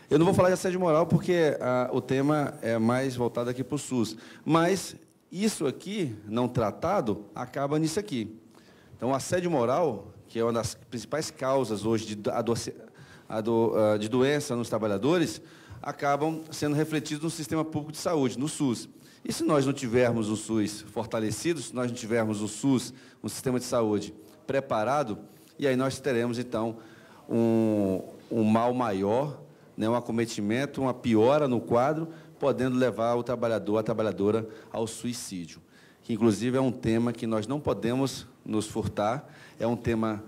Eu não vou falar de assédio moral porque o tema é mais voltado aqui para o SUS, mas isso aqui, não tratado, acaba nisso aqui. Então, o assédio moral, que é uma das principais causas hoje de doença nos trabalhadores, acabam sendo refletidos no sistema público de saúde, no SUS. E se nós não tivermos o SUS fortalecido, se nós não tivermos o SUS, um sistema de saúde preparado, e aí nós teremos, então, um mal maior, né, um acometimento, uma piora no quadro, podendo levar o trabalhador, a trabalhadora, ao suicídio. Que, inclusive, é um tema que nós não podemos nos furtar, é um tema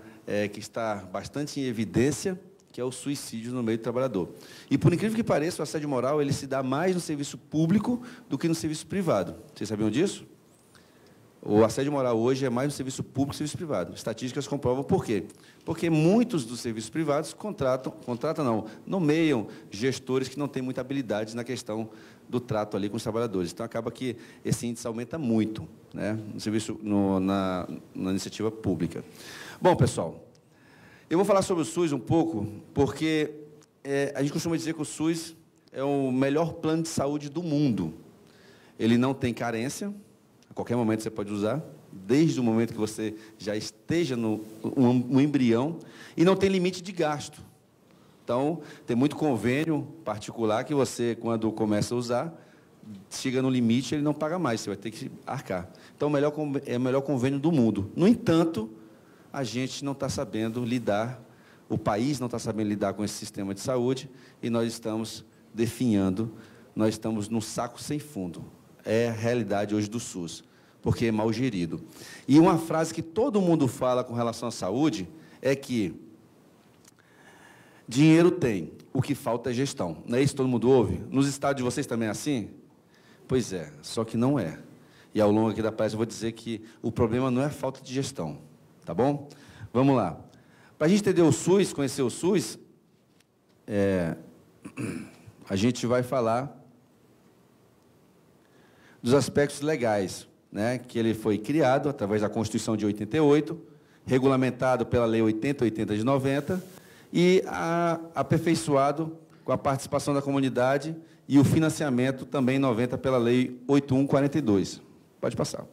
que está bastante em evidência, que é o suicídio no meio do trabalhador. E, por incrível que pareça, o assédio moral ele se dá mais no serviço público do que no serviço privado. Vocês sabiam disso? O assédio moral hoje é mais no serviço público que no serviço privado. Estatísticas comprovam por quê. Porque muitos dos serviços privados nomeiam gestores que não têm muita habilidade na questão do trato ali com os trabalhadores. Então, acaba que esse índice aumenta muito, né, no serviço, na iniciativa pública. Bom, pessoal, eu vou falar sobre o SUS um pouco, porque a gente costuma dizer que o SUS é o melhor plano de saúde do mundo. Ele não tem carência, a qualquer momento você pode usar, desde o momento que você já esteja no embrião, e não tem limite de gasto. Então, tem muito convênio particular que você, quando começa a usar, chega no limite, ele não paga mais, você vai ter que arcar. Então, é o melhor convênio do mundo. No entanto, a gente não está sabendo lidar, o país não está sabendo lidar com esse sistema de saúde, e nós estamos definhando, nós estamos num saco sem fundo. É a realidade hoje do SUS, porque é mal gerido. E uma frase que todo mundo fala com relação à saúde é que dinheiro tem, o que falta é gestão. Não é isso que todo mundo ouve? Nos estados de vocês também é assim? Pois é, só que não é. E ao longo aqui da palestra eu vou dizer que o problema não é falta de gestão, tá bom? Vamos lá. Para a gente entender o SUS, conhecer o SUS, a gente vai falar dos aspectos legais, né, que ele foi criado através da Constituição de 88, regulamentado pela Lei 8080 de 90 e aperfeiçoado com a participação da comunidade e o financiamento também em 90 pela Lei 8142. Pode passar.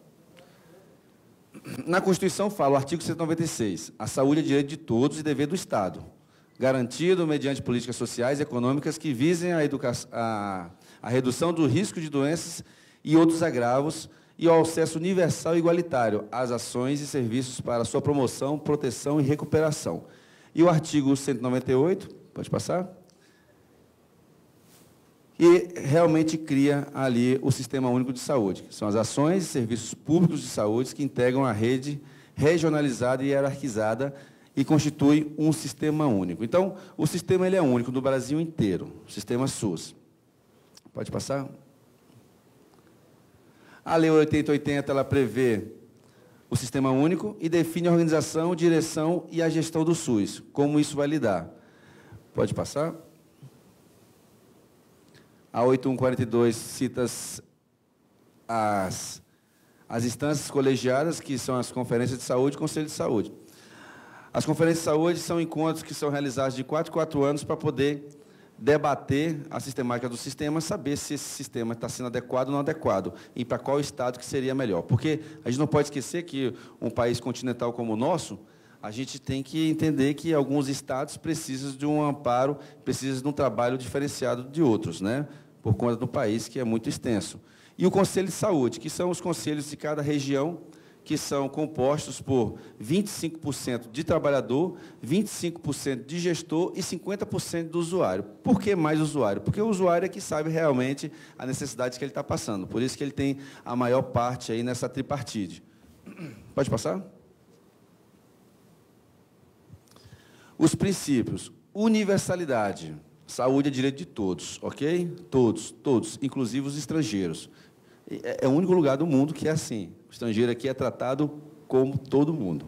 Na Constituição fala, o artigo 196, a saúde é direito de todos e dever do Estado, garantido mediante políticas sociais e econômicas que visem a redução do risco de doenças e outros agravos e ao acesso universal e igualitário às ações e serviços para sua promoção, proteção e recuperação. E o artigo 198, pode passar? E realmente cria ali o Sistema Único de Saúde, que são as ações e serviços públicos de saúde que integram a rede regionalizada e hierarquizada e constitui um sistema único. Então, o sistema ele é único no Brasil inteiro, o sistema SUS. Pode passar? A Lei 8080 ela prevê o sistema único e define a organização, direção e a gestão do SUS. Como isso vai lidar? Pode passar? A 8142 cita as instâncias colegiadas, que são as conferências de saúde e conselho de saúde. As conferências de saúde são encontros que são realizados de 4 em 4 anos para poder debater a sistemática do sistema, saber se esse sistema está sendo adequado ou não adequado, e para qual estado que seria melhor. Porque a gente não pode esquecer que um país continental como o nosso, a gente tem que entender que alguns estados precisam de um amparo, precisam de um trabalho diferenciado de outros, né? Por conta do país, que é muito extenso. E o Conselho de Saúde, que são os conselhos de cada região, que são compostos por 25% de trabalhador, 25% de gestor e 50% do usuário. Por que mais usuário? Porque o usuário é que sabe realmente a necessidade que ele está passando. Por isso que ele tem a maior parte aí nessa tripartite. Pode passar? Os princípios. Universalidade. Saúde é direito de todos, ok? Todos, todos, inclusive os estrangeiros. É o único lugar do mundo que é assim. O estrangeiro aqui é tratado como todo mundo.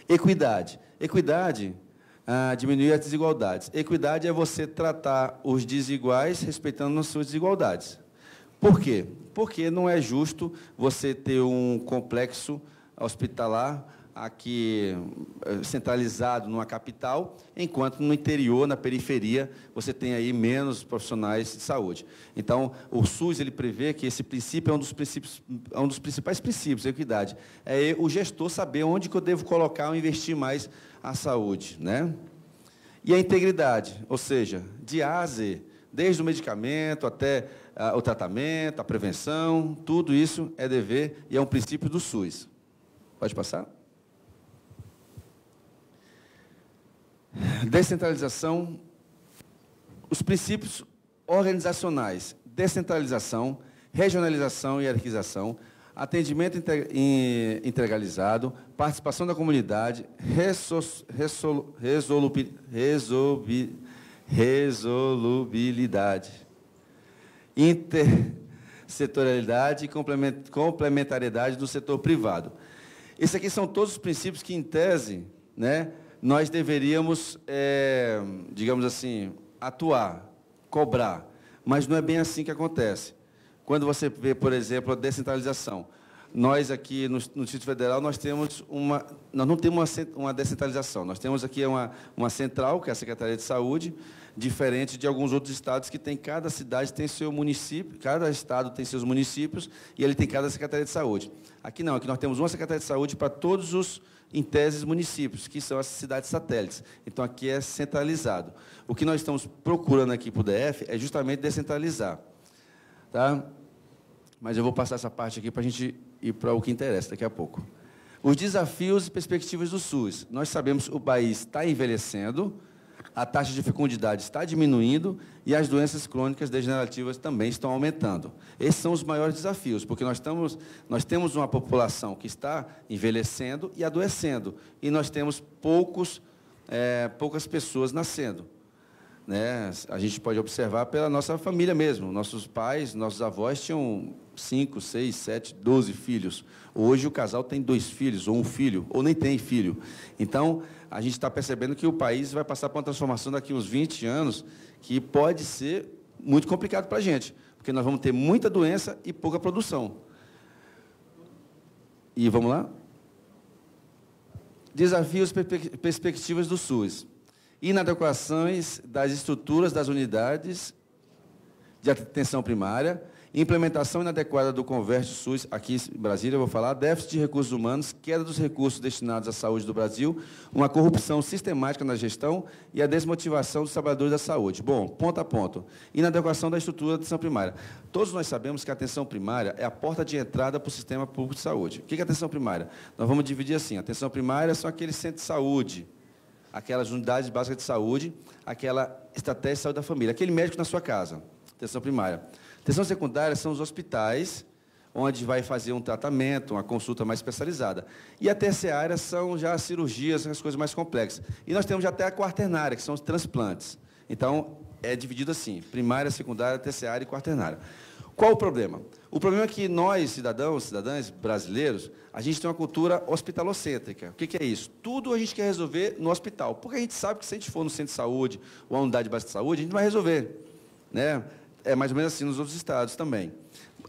Equidade. Equidade, diminuir as desigualdades. Equidade é você tratar os desiguais respeitando as suas desigualdades. Por quê? Porque não é justo você ter um complexo hospitalar aqui centralizado numa capital, enquanto no interior, na periferia, você tem aí menos profissionais de saúde. Então, o SUS ele prevê que esse princípio é um dos principais princípios, a equidade. É o gestor saber onde que eu devo colocar ou investir mais a saúde, né? E a integridade, ou seja, de A a Z, desde o medicamento até o tratamento, a prevenção, tudo isso é dever e é um princípio do SUS. Pode passar? Descentralização, os princípios organizacionais, descentralização, regionalização e hierarquização, atendimento integralizado, participação da comunidade, resolubilidade, intersetorialidade e complementariedade do setor privado. Esses aqui são todos os princípios que, em tese, né, nós deveríamos, digamos assim, atuar, cobrar, mas não é bem assim que acontece. Quando você vê, por exemplo, a descentralização, nós aqui no Distrito Federal, nós não temos uma descentralização, nós temos aqui uma central, que é a Secretaria de Saúde, diferente de alguns outros estados que tem, cada cidade tem seu município, cada estado tem seus municípios, e ele tem cada Secretaria de Saúde. Aqui não, aqui nós temos uma Secretaria de Saúde para todos os, em tese, municípios, que são as cidades satélites. Então, aqui é centralizado. O que nós estamos procurando aqui para o DF é justamente descentralizar. Tá? Mas eu vou passar essa parte aqui para a gente ir para o que interessa daqui a pouco. Os desafios e perspectivas do SUS. Nós sabemos que o país está envelhecendo, a taxa de fecundidade está diminuindo e as doenças crônicas degenerativas também estão aumentando. Esses são os maiores desafios, porque nós temos uma população que está envelhecendo e adoecendo, e nós temos poucas pessoas nascendo. Né? A gente pode observar pela nossa família mesmo. Nossos pais, nossos avós tinham 5, 6, 7, 12 filhos. Hoje o casal tem 2 filhos, ou um filho, ou nem tem filho. Então, a gente está percebendo que o país vai passar por uma transformação daqui a uns 20 anos, que pode ser muito complicado para a gente, porque nós vamos ter muita doença e pouca produção. E vamos lá? Desafios e perspectivas do SUS. Inadequações das estruturas das unidades de atenção primária, implementação inadequada do Converte SUS, aqui em Brasília, eu vou falar, déficit de recursos humanos, queda dos recursos destinados à saúde do Brasil, uma corrupção sistemática na gestão e a desmotivação dos trabalhadores da saúde. Bom, ponto a ponto. Inadequação da estrutura da atenção primária. Todos nós sabemos que a atenção primária é a porta de entrada para o sistema público de saúde. O que é a atenção primária? Nós vamos dividir assim, a atenção primária são aqueles centros de saúde, aquelas unidades básicas de saúde, aquela estratégia de saúde da família, aquele médico na sua casa, atenção primária. Atenção secundária são os hospitais, onde vai fazer um tratamento, uma consulta mais especializada. E a terciária são já as cirurgias, as coisas mais complexas. E nós temos já até a quaternária, que são os transplantes. Então, é dividido assim, primária, secundária, terciária e quaternária. Qual o problema? O problema é que nós, cidadãs brasileiros, a gente tem uma cultura hospitalocêntrica. O que é isso? Tudo a gente quer resolver no hospital, porque a gente sabe que se a gente for no centro de saúde ou a unidade básica de saúde, a gente vai resolver. Né? É mais ou menos assim nos outros estados também.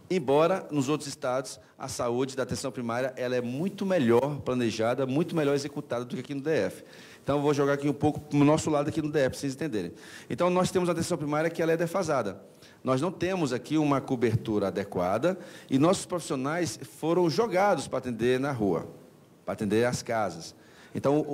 Embora, nos outros estados, a saúde da atenção primária ela é muito melhor planejada, muito melhor executada do que aqui no DF. Então, eu vou jogar aqui um pouco para o nosso lado aqui no DF, para vocês entenderem. Então, nós temos a atenção primária que ela é defasada. Nós não temos aqui uma cobertura adequada e nossos profissionais foram jogados para atender na rua, para atender as casas. Então,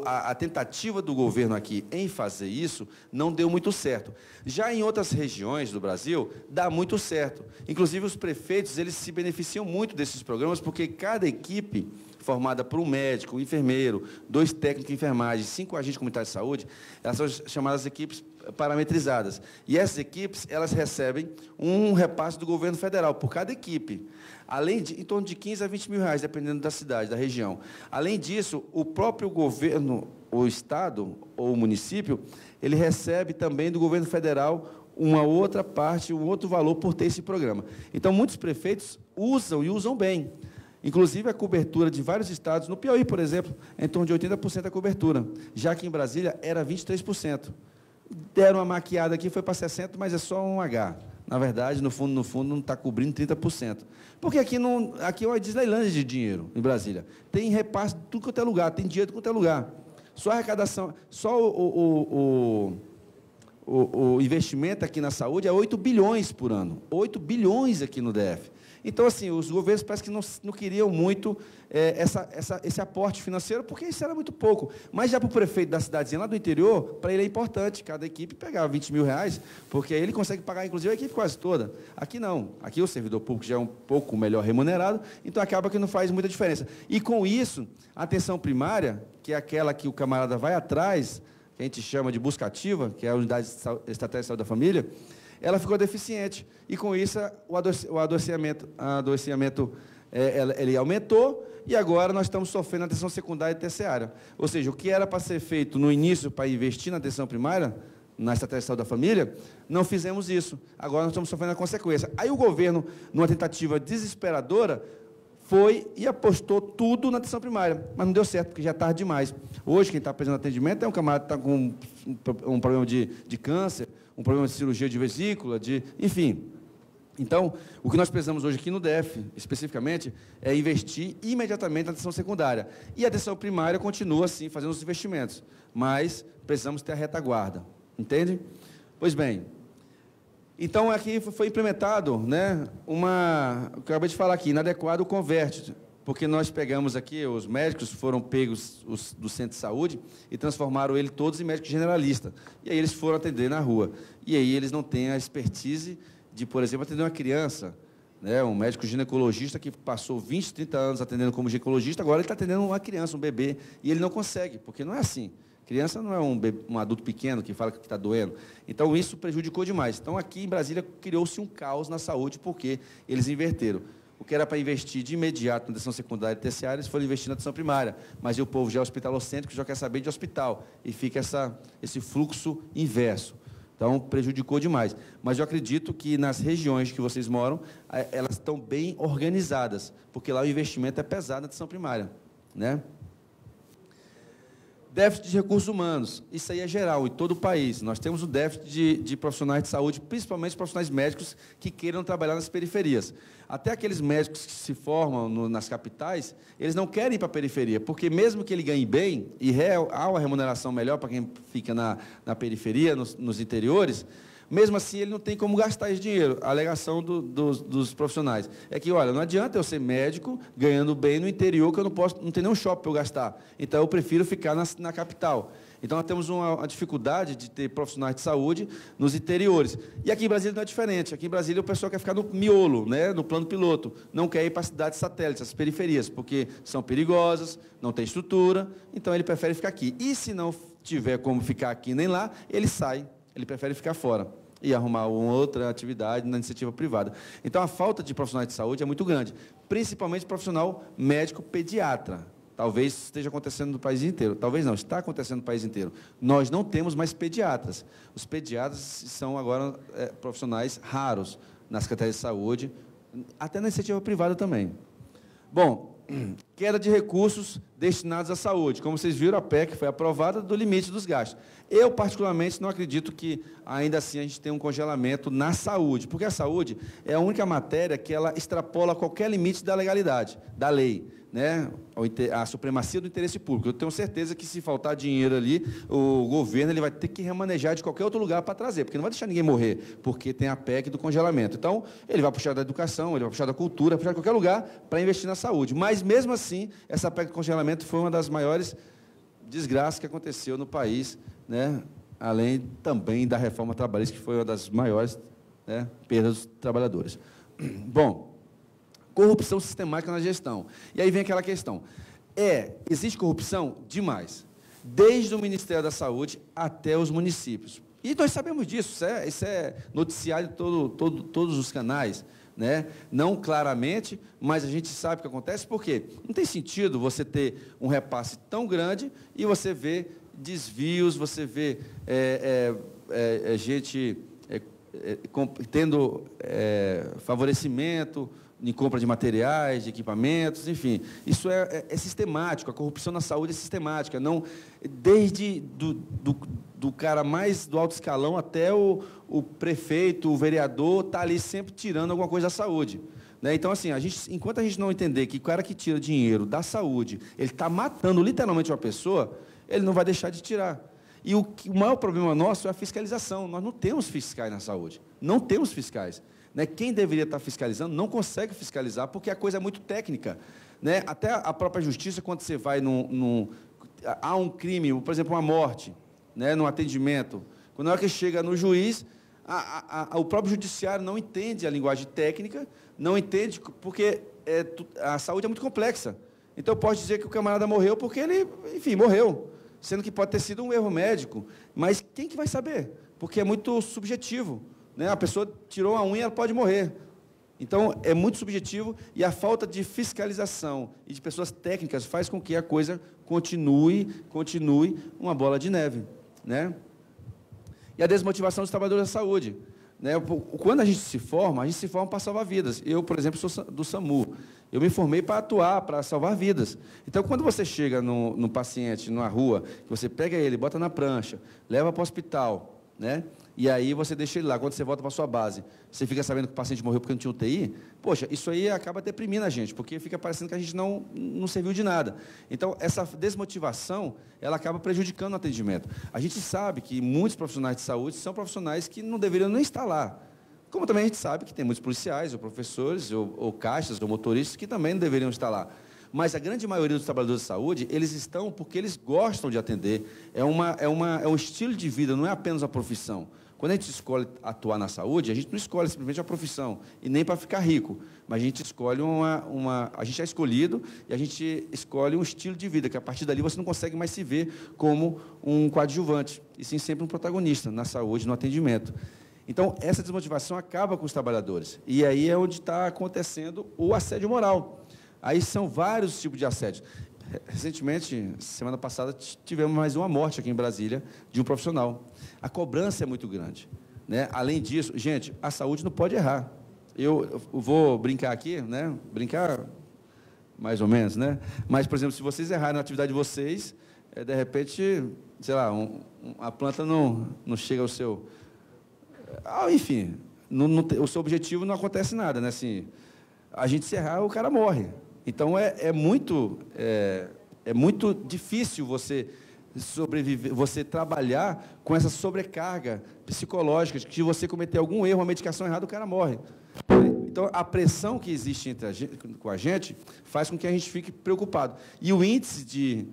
a tentativa do governo aqui em fazer isso não deu muito certo. Já em outras regiões do Brasil, dá muito certo. Inclusive, os prefeitos eles se beneficiam muito desses programas, porque cada equipe formada por um médico, um enfermeiro, 2 técnicos de enfermagem, 5 agentes comunitários de saúde, elas são chamadas equipes parametrizadas. E essas equipes, elas recebem um repasse do governo federal por cada equipe. Além de, em torno de 15 a 20 mil reais, dependendo da cidade, da região. Além disso, o próprio governo, o estado ou o município, ele recebe também do governo federal uma outra parte, um outro valor por ter esse programa. Então, muitos prefeitos usam e usam bem. Inclusive, a cobertura de vários estados, no Piauí, por exemplo, é em torno de 80% da cobertura, já que em Brasília era 23%. Deram uma maquiada aqui, foi para 60%, mas é só um H. na verdade, no fundo, não está cobrindo 30%. Porque aqui é uma Disneylândia de dinheiro, em Brasília. Tem repasse de tudo quanto é lugar, tem dinheiro de tudo quanto é lugar. Só a arrecadação, só o investimento aqui na saúde é 8 bilhões por ano. 8 bilhões aqui no DF. Então, assim, os governos parece que não queriam muito esse aporte financeiro, porque isso era muito pouco. Mas já para o prefeito da cidadezinha lá do interior, para ele é importante cada equipe pegar 20 mil reais, porque aí ele consegue pagar, inclusive, a equipe quase toda. Aqui não. Aqui o servidor público já é um pouco melhor remunerado, então acaba que não faz muita diferença. E, com isso, a atenção primária, que é aquela que o camarada vai atrás, que a gente chama de busca ativa, que é a Unidade Estratégica de Saúde da Família, ela ficou deficiente. E, com isso, o adoecimento ele aumentou, e agora nós estamos sofrendo a atenção secundária e terciária. Ou seja, o que era para ser feito no início para investir na atenção primária, na estratégia de saúde da família, não fizemos isso. Agora nós estamos sofrendo a consequência. Aí o governo, numa tentativa desesperadora, foi e apostou tudo na atenção primária, mas não deu certo, porque já é tarde demais. Hoje, quem está fazendo atendimento é um camarada que está com um problema de câncer, um problema de cirurgia de vesícula, enfim. Então, o que nós precisamos hoje aqui no DF, especificamente, é investir imediatamente na atenção secundária. E a atenção primária continua, assim, fazendo os investimentos, mas precisamos ter a retaguarda, entende? Pois bem, então aqui foi implementado, né, o que eu acabei de falar aqui, inadequado o converte, porque nós pegamos aqui, os médicos foram pegos do centro de saúde e transformaram ele todos em médicos generalistas. E aí eles foram atender na rua. E aí eles não têm a expertise de, por exemplo, atender uma criança, né, um médico ginecologista que passou 20, 30 anos atendendo como ginecologista, agora ele está atendendo uma criança, um bebê, e ele não consegue, porque não é assim. Criança não é um adulto pequeno que fala que está doendo. Então, isso prejudicou demais. Então, aqui em Brasília, criou-se um caos na saúde, porque eles inverteram. O que era para investir de imediato na atenção secundária e terciária, eles foram investir na atenção primária. Mas o povo já é hospitalocêntrico, já quer saber de hospital. E fica esse fluxo inverso. Então, prejudicou demais. Mas eu acredito que nas regiões que vocês moram, elas estão bem organizadas, porque lá o investimento é pesado na atenção primária, né? Déficit de recursos humanos, isso aí é geral, em todo o país. Nós temos o déficit de profissionais de saúde, principalmente profissionais médicos que queiram trabalhar nas periferias. Até aqueles médicos que se formam nas capitais, eles não querem ir para a periferia, porque mesmo que ele ganhe bem, e há uma remuneração melhor para quem fica na periferia, nos interiores, mesmo assim, ele não tem como gastar esse dinheiro. A alegação dos profissionais é que, olha, não adianta eu ser médico ganhando bem no interior, que eu não tenho nenhum shopping para eu gastar. Então, eu prefiro ficar na capital. Então, nós temos uma dificuldade de ter profissionais de saúde nos interiores. E aqui em Brasília não é diferente. Aqui em Brasília, o pessoal quer ficar no miolo, né, no plano piloto. Não quer ir para as cidades satélites, as periferias, porque são perigosas, não tem estrutura, então ele prefere ficar aqui. E se não tiver como ficar aqui nem lá, ele sai. Ele prefere ficar fora e arrumar uma outra atividade na iniciativa privada. Então, a falta de profissionais de saúde é muito grande, principalmente profissional médico pediatra. Talvez esteja acontecendo no país inteiro. Talvez não, está acontecendo no país inteiro. Nós não temos mais pediatras. Os pediatras são agora profissionais raros nas secretarias de saúde, até na iniciativa privada também. Bom, queda de recursos destinados à saúde. Como vocês viram, a PEC foi aprovada do limite dos gastos. Eu, particularmente, não acredito que, ainda assim, a gente tenha um congelamento na saúde, porque a saúde é a única matéria que ela extrapola qualquer limite da legalidade, da lei, né? A supremacia do interesse público. Eu tenho certeza que, se faltar dinheiro ali, o governo ele vai ter que remanejar de qualquer outro lugar para trazer, porque não vai deixar ninguém morrer, porque tem a PEC do congelamento. Então, ele vai puxar da educação, ele vai puxar da cultura, vai puxar de qualquer lugar para investir na saúde. Mas, mesmo assim, essa PEC do congelamento foi uma das maiores desgraças que aconteceu no país, né? Além também da reforma trabalhista, que foi uma das maiores, né, perdas dos trabalhadores. Bom, corrupção sistemática na gestão. E aí vem aquela questão. Existe corrupção? Demais. Desde o Ministério da Saúde até os municípios. E nós sabemos disso, isso é noticiado em todos os canais, né? Não claramente, mas a gente sabe o que acontece, porque não tem sentido você ter um repasse tão grande e você ver desvios, você vê gente tendo favorecimento em compra de materiais, de equipamentos, enfim. Isso é sistemático, a corrupção na saúde é sistemática, não, desde do do cara mais do alto escalão até o prefeito, o vereador, está ali sempre tirando alguma coisa da saúde. Né? Então, assim, enquanto a gente não entender que o cara que tira dinheiro da saúde, ele está matando literalmente uma pessoa, ele não vai deixar de tirar. E o maior problema nosso é a fiscalização. Nós não temos fiscais na saúde. Não temos fiscais. Né? Quem deveria estar fiscalizando não consegue fiscalizar, porque a coisa é muito técnica. Né? Até a própria justiça, quando você vai há um crime, por exemplo, uma morte, né, no atendimento, quando é que chega no juiz, o próprio judiciário não entende a linguagem técnica, não entende, porque a saúde é muito complexa. Então, eu posso dizer que o camarada morreu porque ele, enfim, morreu, sendo que pode ter sido um erro médico, mas quem que vai saber? Porque é muito subjetivo. Né? A pessoa tirou a unha, ela pode morrer. Então, é muito subjetivo e a falta de fiscalização e de pessoas técnicas faz com que a coisa continue uma bola de neve. Né? E a desmotivação dos trabalhadores da saúde. Né? Quando a gente se forma para salvar vidas. Eu, por exemplo, sou do SAMU. Eu me formei para atuar, para salvar vidas. Então, quando você chega no paciente, numa rua, você pega ele, bota na prancha, leva para o hospital, né? E aí você deixa ele lá. Quando você volta para a sua base, você fica sabendo que o paciente morreu porque não tinha UTI, poxa, isso aí acaba deprimindo a gente, porque fica parecendo que a gente não serviu de nada. Então, essa desmotivação, ela acaba prejudicando o atendimento. A gente sabe que muitos profissionais de saúde são profissionais que não deveriam nem estar lá. Como também a gente sabe que tem muitos policiais, ou professores, ou caixas, ou motoristas, que também não deveriam estar lá. Mas a grande maioria dos trabalhadores de saúde, eles estão porque eles gostam de atender. É um estilo de vida, não é apenas a profissão. Quando a gente escolhe atuar na saúde, a gente não escolhe simplesmente a profissão, e nem para ficar rico, mas a gente escolhe a gente é escolhido e a gente escolhe um estilo de vida, que a partir dali você não consegue mais se ver como um coadjuvante, e sim sempre um protagonista na saúde, no atendimento. Então, essa desmotivação acaba com os trabalhadores, e aí é onde está acontecendo o assédio moral. Aí são vários tipos de assédio. Recentemente, semana passada, tivemos mais uma morte aqui em Brasília de um profissional. A cobrança é muito grande. Né? Além disso, gente, a saúde não pode errar. Eu vou brincar aqui, né? Brincar mais ou menos, né? Mas, por exemplo, se vocês errarem na atividade de vocês, de repente, sei lá, a planta não chega ao seu... enfim, o seu objetivo não acontece nada, né? Assim, a gente se errar, o cara morre. Então, é muito difícil você sobreviver, você trabalhar com essa sobrecarga psicológica, de que você cometer algum erro, uma medicação errada, o cara morre. Então, a pressão que existe com a gente faz com que a gente fique preocupado. E o índice de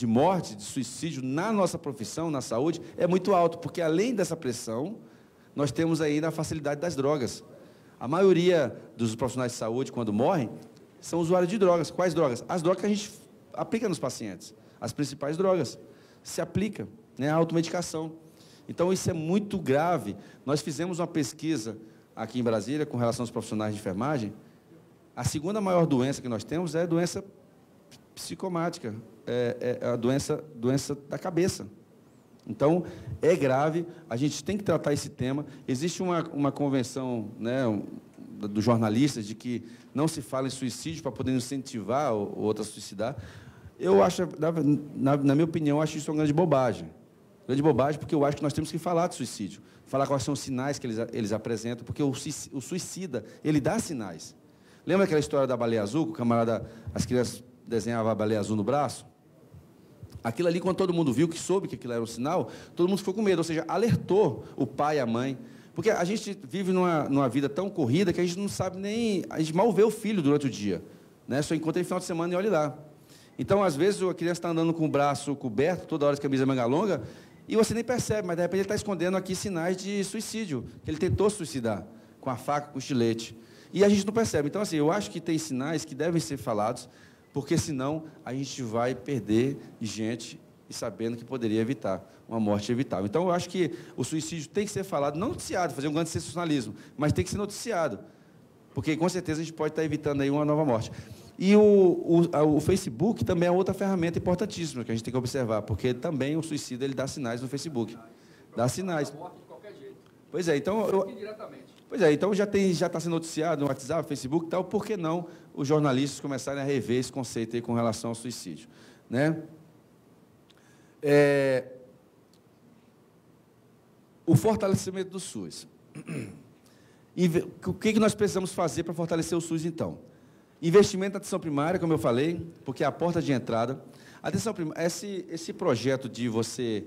morte, de suicídio na nossa profissão, na saúde, é muito alto, porque, além dessa pressão, nós temos ainda a facilidade das drogas. A maioria dos profissionais de saúde, quando morrem, são usuários de drogas. Quais drogas? As drogas que a gente aplica nos pacientes. As principais drogas. Se aplica, né, a automedicação. Então, isso é muito grave. Nós fizemos uma pesquisa aqui em Brasília, com relação aos profissionais de enfermagem. A segunda maior doença que nós temos é a doença psicomática, é a doença da cabeça. Então, é grave, a gente tem que tratar esse tema. Existe uma convenção, né, dos jornalistas de que não se fala em suicídio para poder incentivar o outro a suicidar. Eu acho, na minha opinião, acho isso uma grande bobagem. Grande bobagem, porque eu acho que nós temos que falar de suicídio, falar quais são os sinais que eles apresentam, porque o suicida, ele dá sinais. Lembra aquela história da baleia azul, que o camarada, as crianças desenhavam a baleia azul no braço? Aquilo ali, quando todo mundo viu, que soube que aquilo era um sinal, todo mundo ficou com medo, ou seja, alertou o pai e a mãe. Porque a gente vive numa vida tão corrida que a gente não sabe nem... A gente mal vê o filho durante o dia. Né? Só encontra ele no final de semana e olha lá. Então, às vezes, a criança está andando com o braço coberto, toda hora de camisa manga longa, e você nem percebe, mas, de repente, ele está escondendo aqui sinais de suicídio, que ele tentou suicidar, com a faca, com o estilete. E a gente não percebe. Então, assim, eu acho que tem sinais que devem ser falados, porque, senão, a gente vai perder gente e sabendo que poderia evitar uma morte evitável. Então, eu acho que o suicídio tem que ser falado, não noticiado, fazer um grande sensacionalismo, mas tem que ser noticiado, porque, com certeza, a gente pode estar evitando aí uma nova morte. E o Facebook também é outra ferramenta importantíssima que a gente tem que observar, porque também o suicídio ele dá sinais no Facebook. Dá sinais. Pois é, então... Pois é, então já está sendo noticiado no WhatsApp, Facebook e tal, por que não os jornalistas começarem a rever esse conceito aí com relação ao suicídio? Né? O fortalecimento do SUS. O que nós precisamos fazer para fortalecer o SUS, então? Investimento na atenção primária, como eu falei, porque é a porta de entrada. Atenção primária, esse projeto de você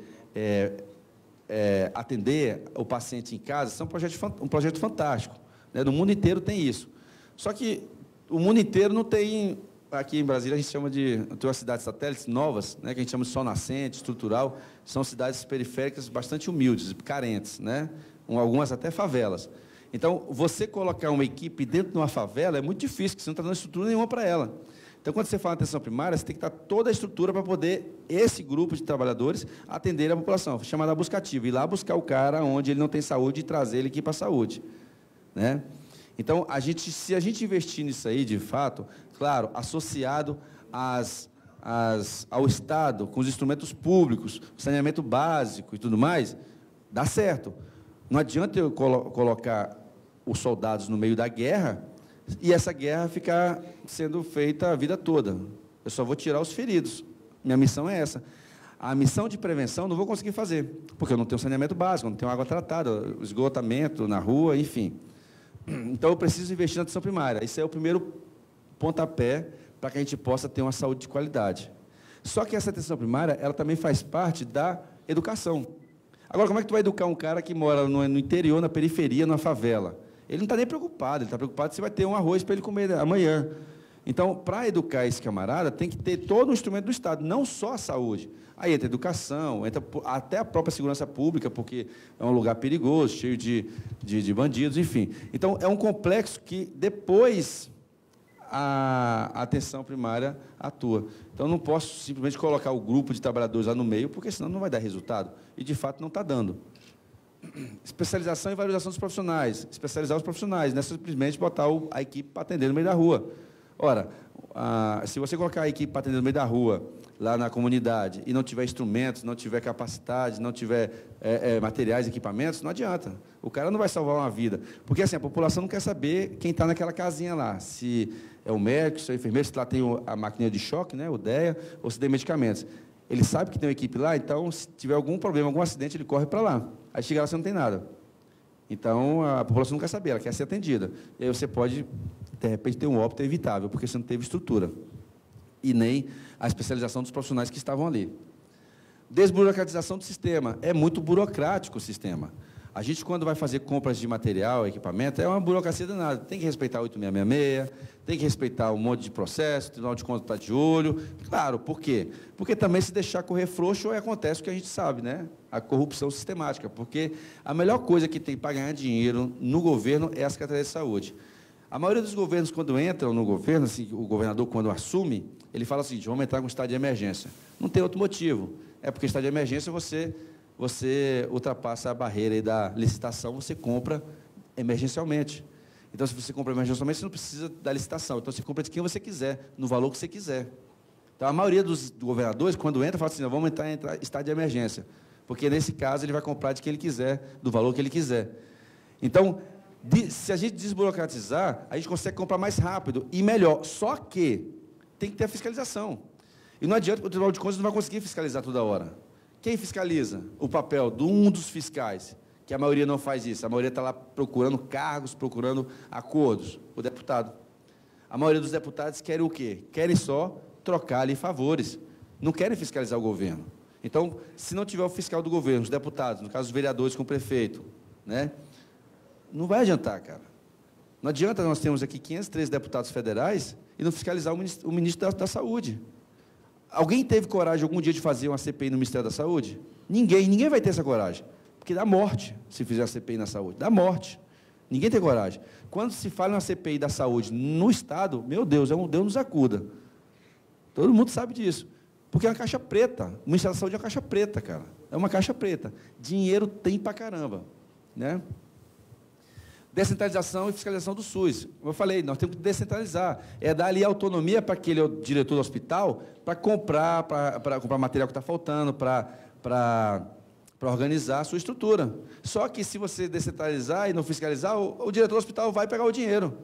atender o paciente em casa, é um projeto fantástico, né? No mundo inteiro tem isso. Só que o mundo inteiro não tem... Aqui em Brasília, a gente chama de... Tem umas cidades satélites novas, né, que a gente chama de sol nascente, estrutural. São cidades periféricas bastante humildes, carentes, né? Algumas até favelas. Então, você colocar uma equipe dentro de uma favela é muito difícil, porque você não está dando estrutura nenhuma para ela. Então, quando você fala em atenção primária, você tem que dar toda a estrutura para poder esse grupo de trabalhadores atender a população, chamada busca ativa, ir lá buscar o cara onde ele não tem saúde e trazer ele aqui para a saúde, né? Então, se a gente investir nisso aí, de fato, claro, associado ao Estado, com os instrumentos públicos, saneamento básico e tudo mais, dá certo. Não adianta eu colocar os soldados no meio da guerra e essa guerra ficar sendo feita a vida toda. Eu só vou tirar os feridos. Minha missão é essa. A missão de prevenção não vou conseguir fazer, porque eu não tenho saneamento básico, não tenho água tratada, esgotamento na rua, enfim. Então, eu preciso investir na atenção primária. Esse é o primeiro pontapé para que a gente possa ter uma saúde de qualidade. Só que essa atenção primária, ela também faz parte da educação. Agora, como é que tu vai educar um cara que mora no interior, na periferia, numa favela? Ele não está nem preocupado, ele está preocupado se vai ter um arroz para ele comer amanhã. Então, para educar esse camarada, tem que ter todo o instrumento do Estado, não só a saúde. Aí entra a educação, entra até a própria segurança pública, porque é um lugar perigoso, cheio de bandidos, enfim. Então, é um complexo que depois a atenção primária atua. Então, não posso simplesmente colocar o grupo de trabalhadores lá no meio, porque senão não vai dar resultado. E, de fato, não está dando. Especialização e valorização dos profissionais. Especializar os profissionais, não é simplesmente botar a equipe para atender no meio da rua. Ora, se você colocar a equipe para atender no meio da rua, lá na comunidade, e não tiver instrumentos, não tiver capacidade, não tiver materiais, equipamentos, não adianta. O cara não vai salvar uma vida. Porque assim, a população não quer saber quem está naquela casinha lá, se é o médico, se é o enfermeiro, se lá tem a máquina de choque, né, o DEA, ou se tem medicamentos. Ele sabe que tem uma equipe lá, então, se tiver algum problema, algum acidente, ele corre para lá. Aí chega lá, você não tem nada. Então, a população não quer saber, ela quer ser atendida. E aí você pode, de repente, ter um óbito evitável, porque você não teve estrutura. E nem a especialização dos profissionais que estavam ali. Desburocratização do sistema. É muito burocrático o sistema. A gente, quando vai fazer compras de material, equipamento, é uma burocracia danada. Tem que respeitar 8666, tem que respeitar um monte de processo, o Tribunal de Contas está de olho. Claro, por quê? Porque também, se deixar correr frouxo, acontece o que a gente sabe, né? A corrupção sistemática. Porque a melhor coisa que tem para ganhar dinheiro no governo é a Secretaria de Saúde. A maioria dos governos, quando entram no governo, assim, o governador, quando assume, ele fala o seguinte: vamos entrar com estado de emergência. Não tem outro motivo. É porque estado de emergência você ultrapassa a barreira aí da licitação, você compra emergencialmente. Então, se você compra emergencialmente, você não precisa da licitação. Então, você compra de quem você quiser, no valor que você quiser. Então, a maioria dos governadores, quando entra, fala assim: vamos entrar em estado de emergência. Porque, nesse caso, ele vai comprar de quem ele quiser, do valor que ele quiser. Então, se a gente desburocratizar, a gente consegue comprar mais rápido e melhor. Só que tem que ter a fiscalização. E não adianta, o Tribunal de Contas não vai conseguir fiscalizar toda hora. Quem fiscaliza? O papel de um dos fiscais, que a maioria não faz isso. A maioria está lá procurando cargos, procurando acordos. O deputado. A maioria dos deputados querem o quê? Querem só trocar ali favores. Não querem fiscalizar o governo. Então, se não tiver o fiscal do governo, os deputados, no caso os vereadores com o prefeito, né? Não vai adiantar, cara. Não adianta nós termos aqui 513 deputados federais e não fiscalizar o ministro da Saúde. Alguém teve coragem algum dia de fazer uma CPI no Ministério da Saúde? Ninguém vai ter essa coragem. Porque dá morte se fizer a CPI na saúde. Dá morte. Ninguém tem coragem. Quando se fala em uma CPI da saúde no Estado, meu Deus, Deus nos acuda. Todo mundo sabe disso. Porque é uma caixa preta. O Ministério da Saúde é uma caixa preta, cara. É uma caixa preta. Dinheiro tem pra caramba, né? Descentralização e fiscalização do SUS. Como eu falei, nós temos que descentralizar. É dar ali autonomia para aquele diretor do hospital para comprar material que está faltando, para organizar a sua estrutura. Só que, se você descentralizar e não fiscalizar, o diretor do hospital vai pegar o dinheiro.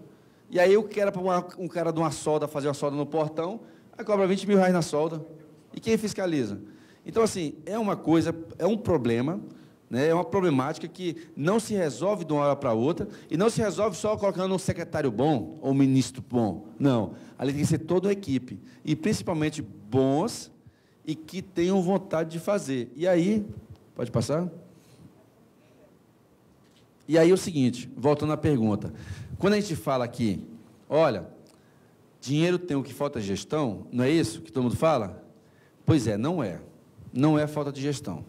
E aí, eu quero para um cara de uma solda, fazer uma solda no portão, aí cobra R$20 mil na solda. E quem fiscaliza? Então, assim, é uma coisa, é um problema, né? É uma problemática que não se resolve de uma hora para outra, e não se resolve só colocando um secretário bom ou um ministro bom. Não, ali tem que ser toda a equipe, e principalmente bons e que tenham vontade de fazer. E aí, pode passar? E aí é o seguinte, voltando à pergunta, quando a gente fala aqui, olha, dinheiro tem, o que falta é gestão, não é isso que todo mundo fala? Pois é, não é. Não é falta de gestão.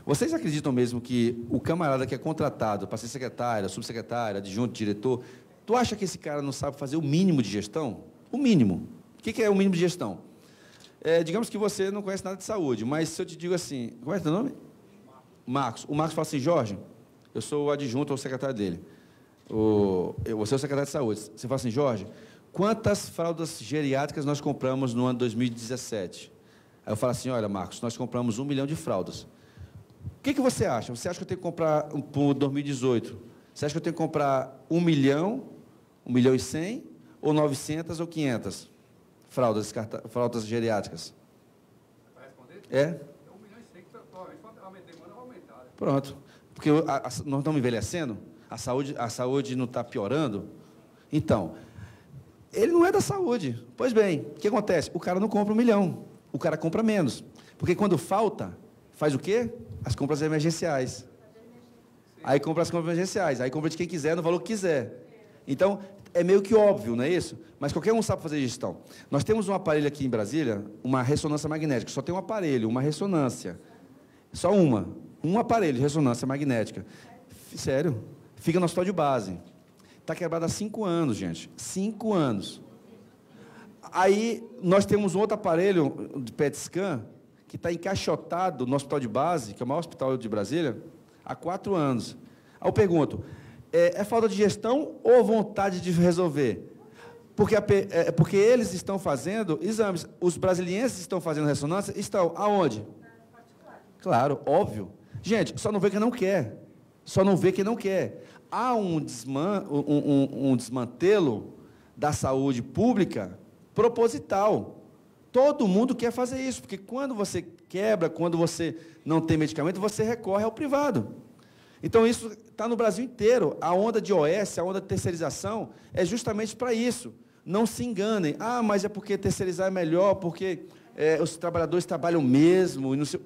Vocês acreditam mesmo que o camarada que é contratado para ser secretário, subsecretário, adjunto, diretor, tu acha que esse cara não sabe fazer o mínimo de gestão? O mínimo. O que é o mínimo de gestão? Digamos que você não conhece nada de saúde, mas se eu te digo assim, como é teu nome? Marcos. O Marcos fala assim, Jorge, eu sou o adjunto ou secretário dele. Você é o secretário de saúde. Você fala assim, Jorge, quantas fraldas geriátricas nós compramos no ano 2017? Aí eu falo assim, olha, Marcos, nós compramos 1 milhão de fraldas. O que você acha? Você acha que eu tenho que comprar, para 2018, você acha que eu tenho que comprar 1 milhão, 1 milhão e 100, ou 900 ou 500 fraldas geriátricas? Para responder? É? 1 milhão e 100, a demanda vai aumentar. Né? Pronto. Porque nós estamos envelhecendo, a saúde não está piorando. Então, ele não é da saúde. Pois bem, o que acontece? O cara não compra 1 milhão, o cara compra menos. Porque quando falta, faz o quê? As compras emergenciais. Aí compra as compras emergenciais, aí compra de quem quiser, no valor que quiser. Então, é meio que óbvio, não é isso? Mas qualquer um sabe fazer gestão. Nós temos um aparelho aqui em Brasília, uma ressonância magnética, só tem um aparelho, uma ressonância. Só um aparelho de ressonância magnética. Sério, fica no hospital de base. Está quebrado há 5 anos, gente. 5 anos. Aí, nós temos um outro aparelho de PET scan, que está encaixotado no hospital de base, que é o maior hospital de Brasília, há 4 anos. Aí eu pergunto, é falta de gestão ou vontade de resolver? Porque eles estão fazendo exames. Os brasilienses estão fazendo ressonância, estão aonde? Claro, óbvio. Gente, só não vê quem não quer. Só não vê quem não quer. Há um desmantelo da saúde pública proposital. Todo mundo quer fazer isso, porque quando você quebra, quando você não tem medicamento, você recorre ao privado. Então, isso está no Brasil inteiro. A onda de OS, a onda de terceirização, é justamente para isso. Não se enganem. Ah, mas é porque terceirizar é melhor, porque os trabalhadores trabalham mesmo. E não sei...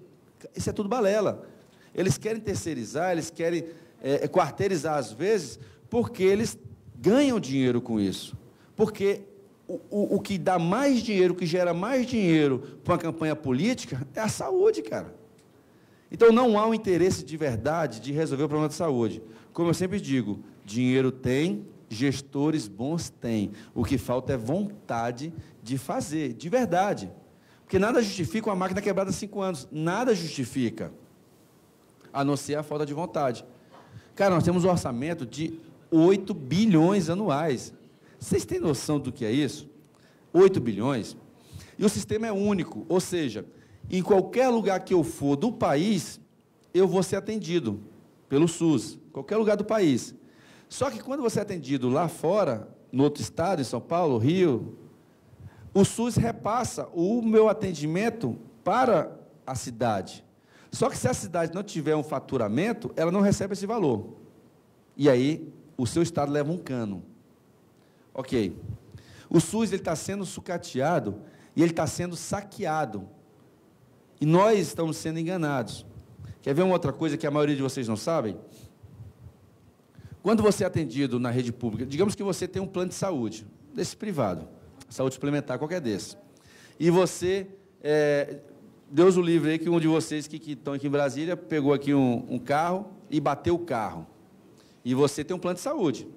Isso é tudo balela. Eles querem terceirizar, eles querem quarteirizar, às vezes, porque eles ganham dinheiro com isso. Porque o que dá mais dinheiro, o que gera mais dinheiro para uma campanha política é a saúde, cara. Então, não há um interesse de verdade de resolver o problema de saúde. Como eu sempre digo, dinheiro tem, gestores bons têm. O que falta é vontade de fazer, de verdade. Porque nada justifica uma máquina quebrada há 5 anos. Nada justifica, a não ser a falta de vontade. Cara, nós temos um orçamento de 8 bilhões anuais. Vocês têm noção do que é isso? 8 bilhões. E o sistema é único, ou seja, em qualquer lugar que eu for do país, eu vou ser atendido pelo SUS, qualquer lugar do país. Só que quando você é atendido lá fora, no outro estado, em São Paulo, Rio, o SUS repassa o meu atendimento para a cidade. Só que se a cidade não tiver um faturamento, ela não recebe esse valor. E aí, o seu estado leva um cano. Ok. O SUS está sendo sucateado e ele está sendo saqueado. E nós estamos sendo enganados. Quer ver uma outra coisa que a maioria de vocês não sabem? Quando você é atendido na rede pública, digamos que você tem um plano de saúde, desse privado, saúde suplementar, qualquer desses, e você, Deus o livre aí, que um de vocês que estão aqui em Brasília, pegou aqui um carro e bateu o carro, e você tem um plano de saúde.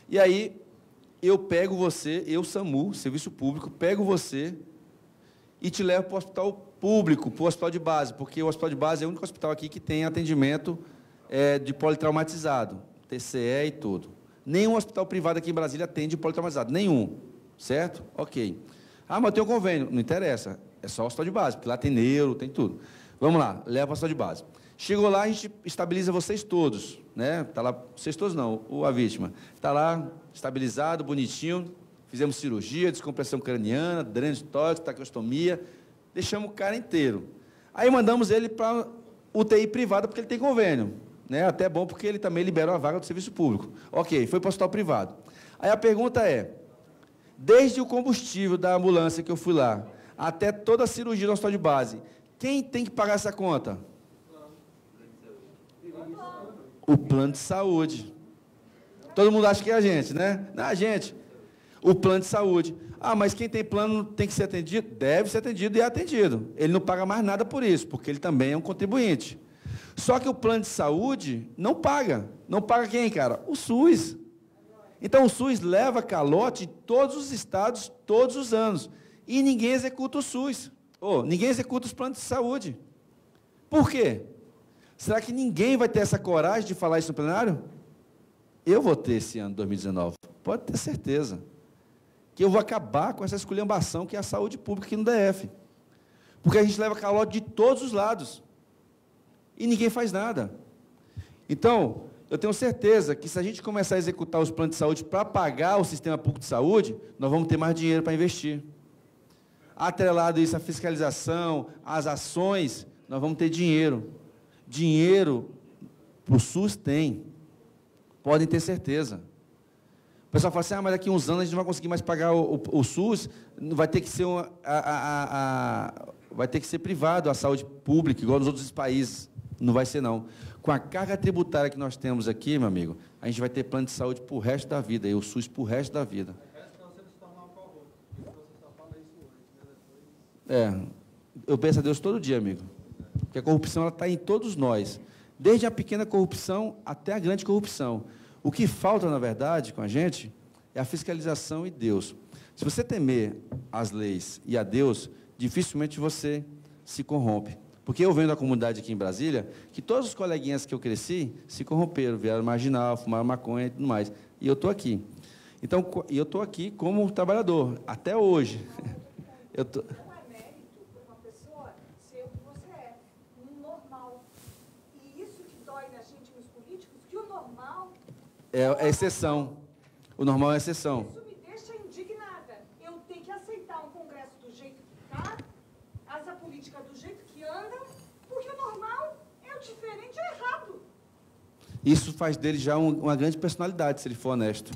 E aí, eu pego você, SAMU, Serviço Público, pego você e te levo para o hospital público, para o hospital de base, porque o hospital de base é o único hospital aqui que tem atendimento de politraumatizado, TCE e tudo. Nenhum hospital privado aqui em Brasília atende politraumatizado, nenhum, certo? Ok. Ah, mas eu tenho um convênio. Não interessa, é só o hospital de base, porque lá tem neuro, tem tudo. Vamos lá, leva para o hospital de base. Chegou lá, a gente estabiliza vocês todos, né? Está lá, vocês todos não, a vítima. Está lá, estabilizado, bonitinho, fizemos cirurgia, descompressão craniana, dreno de tórax, traqueostomia, deixamos o cara inteiro. Aí mandamos ele para UTI privada porque ele tem convênio, né? Até bom porque ele também libera uma vaga do serviço público. Ok, foi para o hospital privado. Aí a pergunta é, desde o combustível da ambulância que eu fui lá, até toda a cirurgia no hospital de base, quem tem que pagar essa conta? O plano de saúde. Todo mundo acha que é a gente, né? Não, a gente. O plano de saúde. Ah, mas quem tem plano tem que ser atendido? Deve ser atendido e é atendido. Ele não paga mais nada por isso, porque ele também é um contribuinte. Só que o plano de saúde não paga. Não paga quem, cara? O SUS. Então, o SUS leva calote em todos os estados, todos os anos. E ninguém executa o SUS. Ninguém executa os planos de saúde. Por quê? Será que ninguém vai ter essa coragem de falar isso no plenário? Eu vou ter esse ano, 2019. Pode ter certeza. Que eu vou acabar com essa esculhambação que é a saúde pública aqui no DF. Porque a gente leva calote de todos os lados. E ninguém faz nada. Então, eu tenho certeza que se a gente começar a executar os planos de saúde para pagar o sistema público de saúde, nós vamos ter mais dinheiro para investir. Atrelado isso à fiscalização, às ações, nós vamos ter dinheiro. Dinheiro para o SUS tem. Podem ter certeza. O pessoal fala assim, mas daqui a uns anos a gente não vai conseguir mais pagar o SUS, vai ter que ser vai ter que ser privado a saúde pública, igual nos outros países. Não vai ser, não. Com a carga tributária que nós temos aqui, meu amigo, a gente vai ter plano de saúde para o resto da vida, e o SUS para o resto da vida. Eu peço a Deus todo dia, amigo, porque a corrupção está em todos nós, desde a pequena corrupção até a grande corrupção. O que falta, na verdade, com a gente, é a fiscalização e Deus. Se você temer as leis e a Deus, dificilmente você se corrompe. Porque eu venho da comunidade aqui em Brasília, que todos os coleguinhas que eu cresci se corromperam, vieram marginal, fumaram maconha e tudo mais. E eu estou aqui. Então, eu estou aqui como trabalhador, até hoje. Eu tô... Não é mérito para uma pessoa ser o que você é, um normal. E isso que dói na gente, nos políticos, que o normal... É exceção. O normal é exceção. Isso me deixa indignada. Eu tenho que aceitar um Congresso do jeito que está, essa política do jeito que anda, porque o normal é o diferente e o errado. Isso faz dele já uma grande personalidade, se ele for honesto.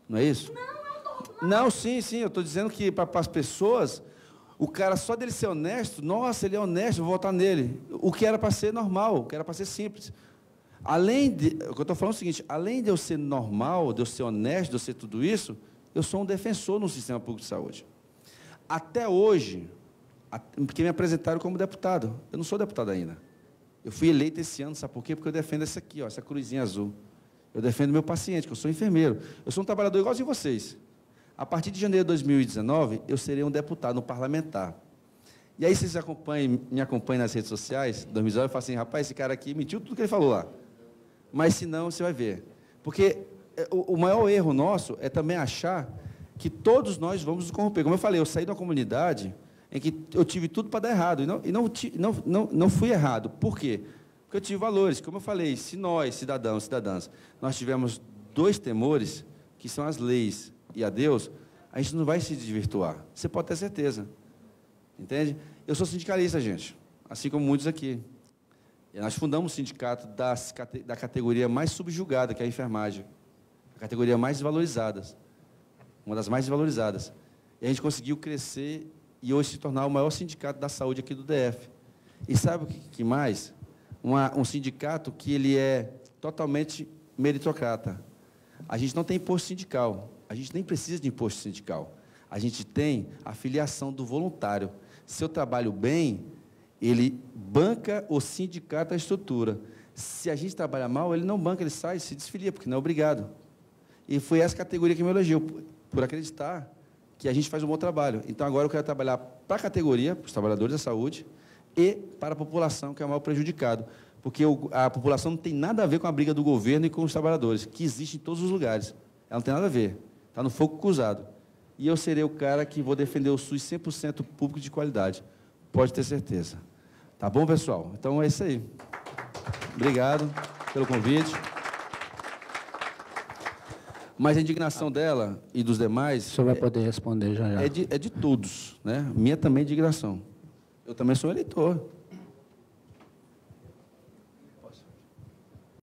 Não é isso? Não, é o normal. Não, sim, eu estou dizendo que para as pessoas, o cara só dele ser honesto, nossa, ele é honesto, vou votar nele. O que era para ser normal, o que era para ser simples. O que eu estou falando é o seguinte, além de eu ser normal, de eu ser honesto, de eu ser tudo isso, eu sou um defensor no sistema público de saúde. Até hoje, porque me apresentaram como deputado. Eu não sou deputado ainda. Eu fui eleito esse ano, sabe por quê? Porque eu defendo essa aqui, ó, essa cruzinha azul. Eu defendo meu paciente, que eu sou enfermeiro. Eu sou um trabalhador igualzinho a vocês. A partir de janeiro de 2019, eu serei um deputado, um parlamentar. E aí vocês me acompanham nas redes sociais, 2019, eu falo assim, rapaz, esse cara aqui mentiu tudo que ele falou lá. Mas se não, você vai ver. Porque o maior erro nosso é também achar que todos nós vamos nos corromper. Como eu falei, eu saí de uma comunidade em que eu tive tudo para dar errado, e não fui errado. Por quê? Porque eu tive valores. Como eu falei, se nós, cidadãos, cidadãs, nós tivermos dois temores, que são as leis e a Deus, a gente não vai se desvirtuar. Você pode ter certeza. Entende? Eu sou sindicalista, gente, assim como muitos aqui. E nós fundamos o sindicato da categoria mais subjugada, que é a enfermagem. A categoria mais desvalorizada. Uma das mais desvalorizadas. E a gente conseguiu crescer e hoje se tornar o maior sindicato da saúde aqui do DF. E sabe o que mais? Um sindicato que ele é totalmente meritocrata. A gente não tem imposto sindical. A gente nem precisa de imposto sindical. A gente tem a filiação do voluntário. Se eu trabalho bem, ele banca o sindicato, a estrutura. Se a gente trabalha mal, ele não banca, ele sai, se desfilia, porque não é obrigado. E foi essa categoria que me elogiou, por acreditar que a gente faz um bom trabalho. Então, agora eu quero trabalhar para a categoria, para os trabalhadores da saúde, e para a população, que é o maior prejudicado. Porque a população não tem nada a ver com a briga do governo e com os trabalhadores, que existe em todos os lugares. Ela não tem nada a ver. Está no fogo cruzado. E eu serei o cara que vou defender o SUS 100% público de qualidade. Pode ter certeza. Tá bom, pessoal? Então, é isso aí. Obrigado pelo convite. Mas a indignação dela e dos demais... O senhor vai poder responder já já. É de todos, né? Minha também é indignação. Eu também sou eleitor.